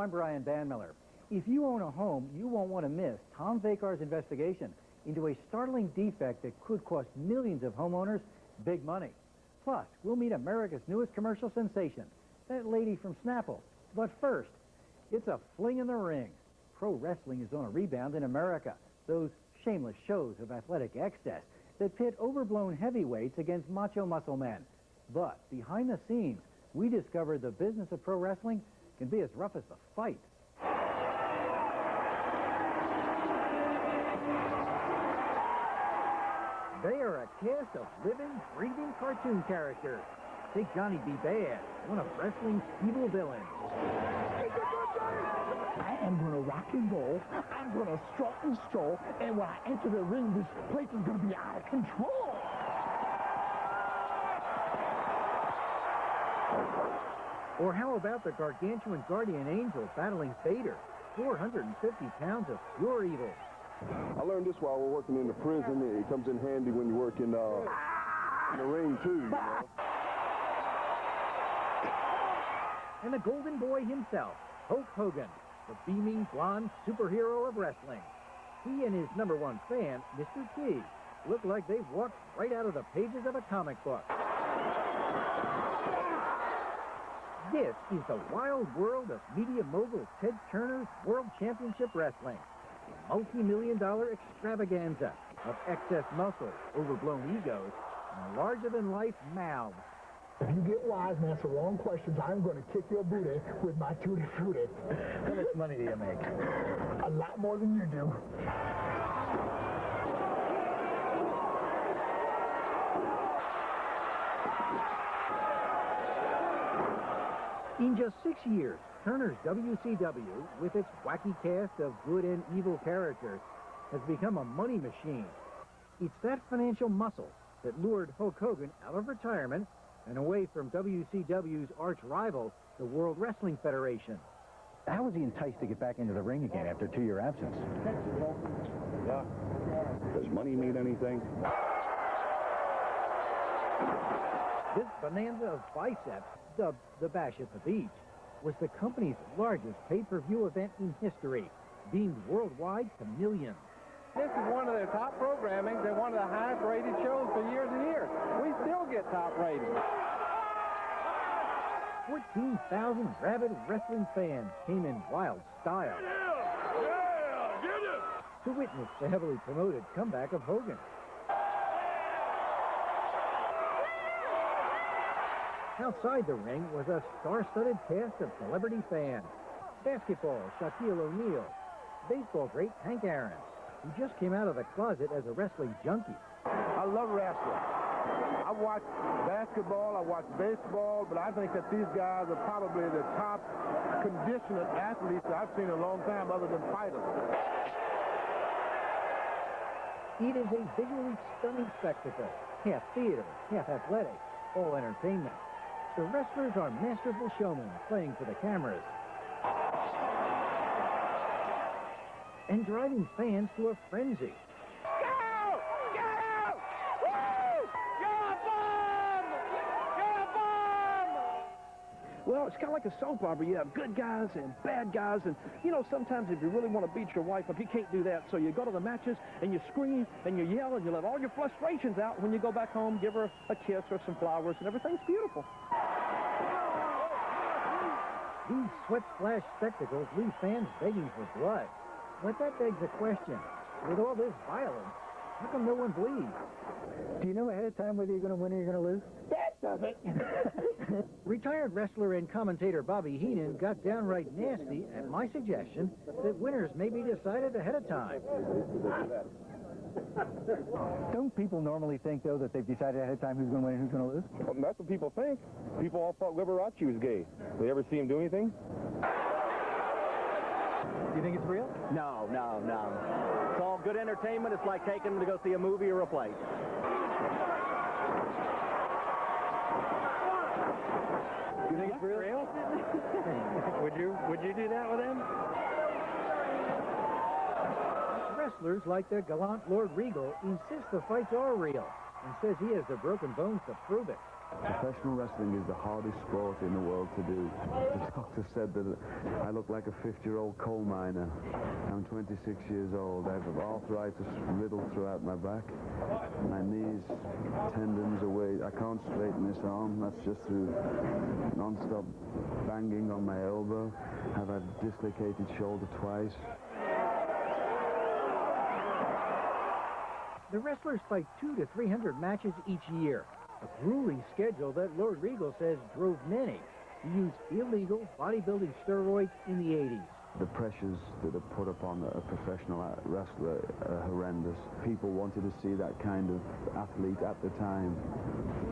I'm Brian Banmiller. If you own a home, you won't want to miss Tom Vakar's investigation into a startling defect that could cost millions of homeowners big money. Plus, we'll meet America's newest commercial sensation, that lady from Snapple. But first, it's a fling in the ring. Pro wrestling is on a rebound in America. Those shameless shows of athletic excess that pit overblown heavyweights against macho muscle men. But behind the scenes, we discovered the business of pro wrestling can be as rough as the fight. They are a cast of living, breathing cartoon characters. Take Johnny B. Bad, one of wrestling's evil villains. I am going to rock and roll, I'm going to strut and stroll, and when I enter the ring, this place is going to be out of control. Or how about the gargantuan guardian angel battling Vader, 450 pounds of pure evil. I learned this while we're working in the prison. It comes in handy when you work in the ring, too, you know. And the golden boy himself, Hulk Hogan, the beaming blonde superhero of wrestling. He and his #1 fan, Mr. T, look like they've walked right out of the pages of a comic book. This is the wild world of media mogul Ted Turner's World Championship Wrestling. A multi-million-dollar extravaganza of excess muscle, overblown egos, and larger-than-life mouths. If you get wise and answer wrong questions, I'm going to kick your booty with my tutti frutti. How much money do you make? A lot more than you do. In just 6 years, Turner's WCW, with its wacky cast of good and evil characters, has become a money machine. It's that financial muscle that lured Hulk Hogan out of retirement and away from WCW's arch rival, the World Wrestling Federation. How was he enticed to get back into the ring again after a 2-year absence? Yeah. Does money mean anything? This bonanza of biceps, dubbed the Bash at the Beach, was the company's largest pay-per-view event in history, beamed worldwide to millions. This is one of their top programming. They're one of the highest rated shows for years and years. We still get top ratings. 14,000 rabid wrestling fans came in wild style to witness the heavily promoted comeback of Hogan. Outside the ring was a star-studded cast of celebrity fans. Basketball, Shaquille O'Neal. Baseball great Hank Aaron, who just came out of the closet as a wrestling junkie. I love wrestling. I watch basketball, I watch baseball, but I think that these guys are probably the top conditioned athletes I've seen in a long time other than fighters. It is a visually stunning spectacle, half theater, half athletic, all entertainment. The wrestlers are masterful showmen playing for the cameras and driving fans to a frenzy. Go! Go! Woo! You're a bomb! You're a bomb! Well, it's kind of like a soap opera. You have good guys and bad guys, and, you know, sometimes if you really want to beat your wife up, you can't do that. So you go to the matches, and you scream, and you yell, and you let all your frustrations out. When you go back home, give her a kiss or some flowers, and everything's beautiful. These sweat-splash spectacles leave fans begging for blood. But that begs a question. With all this violence, how come no one bleeds? Do you know ahead of time whether you're going to win or you're going to lose? That does it. Retired wrestler and commentator Bobby Heenan got downright nasty at my suggestion that winners may be decided ahead of time. Don't people normally think, though, that they've decided ahead of time who's going to win and who's going to lose? Well, that's what people think. People all thought Liberace was gay. They ever see him do anything? Do you think it's real? No. It's all good entertainment. It's like taking them to go see a movie or a play. You think it's real? Would you do that with him? Wrestlers like the gallant Lord Regal insist the fights are real and says he has the broken bones to prove it. Professional wrestling is the hardest sport in the world to do. The doctor said that I look like a 50-year-old coal miner. I'm 26 years old. I have arthritis riddled throughout my back. My knees, tendons are way. I can't straighten this arm. That's just through non-stop banging on my elbow. I've had dislocated shoulder twice. The wrestlers fight 200 to 300 matches each year. A grueling schedule that Lord Regal says drove many to use illegal bodybuilding steroids in the 80s. The pressures that are put upon a professional wrestler are horrendous. People wanted to see that kind of athlete at the time.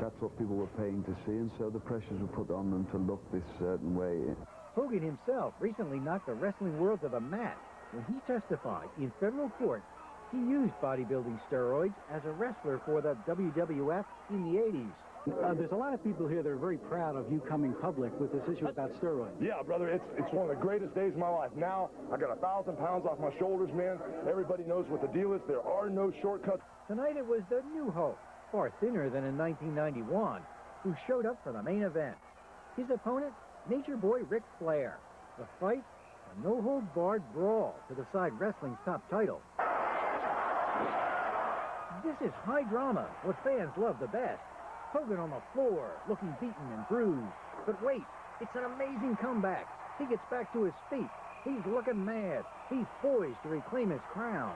That's what people were paying to see, and so the pressures were put on them to look this certain way. Hogan himself recently knocked the wrestling world to the mat when he testified in federal court. He used bodybuilding steroids as a wrestler for the WWF in the 80s. There's a lot of people here that are very proud of you coming public with this issue about steroids. Yeah, brother, it's one of the greatest days of my life. Now, I got 1,000 pounds off my shoulders, man. Everybody knows what the deal is. There are no shortcuts. Tonight it was the new Hulk, far thinner than in 1991, who showed up for the main event. His opponent, Nature Boy Ric Flair. The fight, a no-holds-barred brawl to decide wrestling's top title. This is high drama, what fans love the best. Hogan on the floor, looking beaten and bruised. But wait, it's an amazing comeback. He gets back to his feet. He's looking mad. He's poised to reclaim his crown.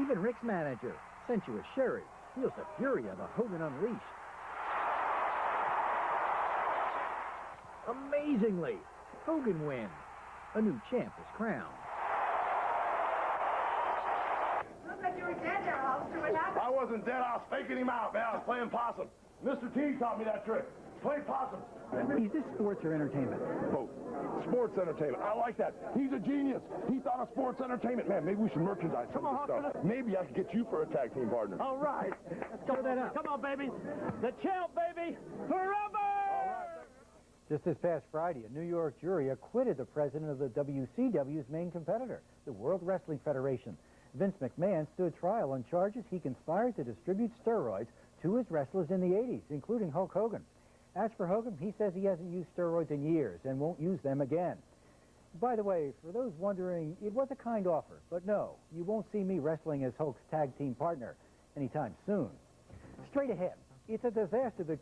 Even Rick's manager, Sensuous Sherry, feels the fury of the Hogan Unleashed. Amazingly, Hogan wins. A new champ is crowned. I wasn't dead. I was faking him out, man. I was playing possum. Mr. T taught me that trick. Play possum. Is this sports or entertainment? Both. Sports entertainment. I like that. He's a genius. He thought of sports entertainment. Man, maybe we should merchandise some of this stuff. Maybe I could get you for a tag team partner. All right. Let's go that up. Come on, baby. The champ, baby. Forever! Just this past Friday, a New York jury acquitted the president of the WCW's main competitor, the World Wrestling Federation. Vince McMahon stood trial on charges he conspired to distribute steroids to his wrestlers in the 80s, including Hulk Hogan. As for Hogan, he says he hasn't used steroids in years and won't use them again. By the way, for those wondering, it was a kind offer, but no, you won't see me wrestling as Hulk's tag team partner anytime soon. Straight ahead, it's a disaster that